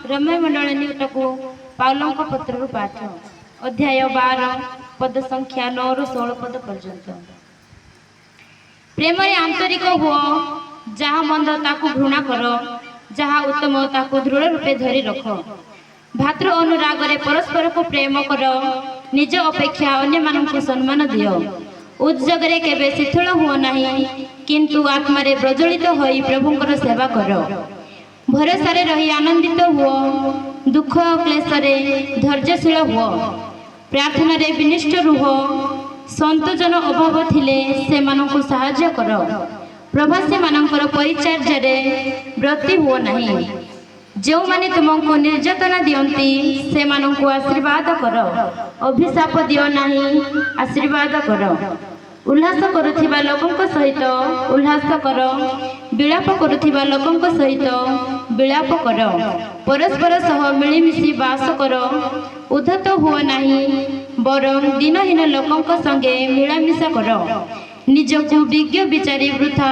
रम्य मंडल निकटक पाउलंक पत्र पाठ अध्याय 12 पद संख्या 9 रु 16 पद पर्यंत। प्रेम आंतरिक हुओ, जहा मंद ताकू घृणा कर, जहा उत्तम ताकू दृढ़ रूपे धरी रख। भातृ अनुराग रे परस्पर को प्रेम कर, निज अपेक्षा अन्य मानक सम्मान दियो। उद्योग रे केबे शिथिल हुओ नहीं, किंतु आत्मा रे प्रज्वलित होई प्रभुंकर सेवा कर। भरोसा रे रही आनंदित हुओ, दुख क्लेश रे धैर्यशील हुओ। प्रार्थना रे विनिष्ठ रुह, संत जन अभाव थिले से मानकु सहाय्य कर। प्रवासी मानकर परिचर्या रे व्रती हुओ नहीं। जो माने तुमको निर्यातना दियंती से मानकु आशीर्वाद कर। अभिशाप दियो नहीं, आशीर्वाद कर। उल्लास करुथिबा लोकंक सहित उल्लास कर, विलाप करुथिबा लोकंक सहित विलाप कर। परस्पर सह मिलिमिशि बास कर। उद्धत हुओ नहीं, बरं दीनहीन लोकंक संगे मिलामिशा कर। निजको विज्ञ विचारी वृथा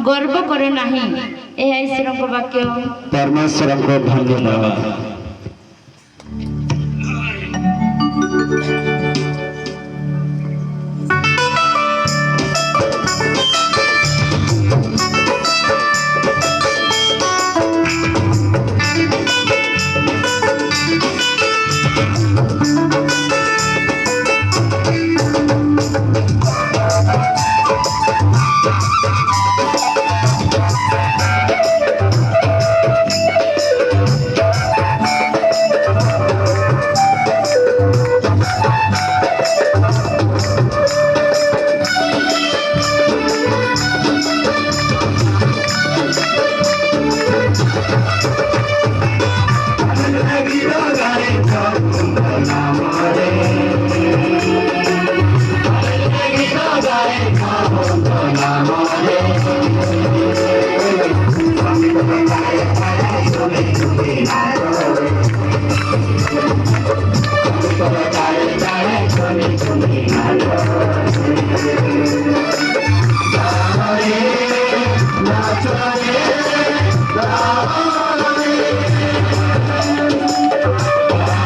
गर्व कर नहीं। यह ईश्वर वाक्य। परमेश्वर को धन्यवाद। That's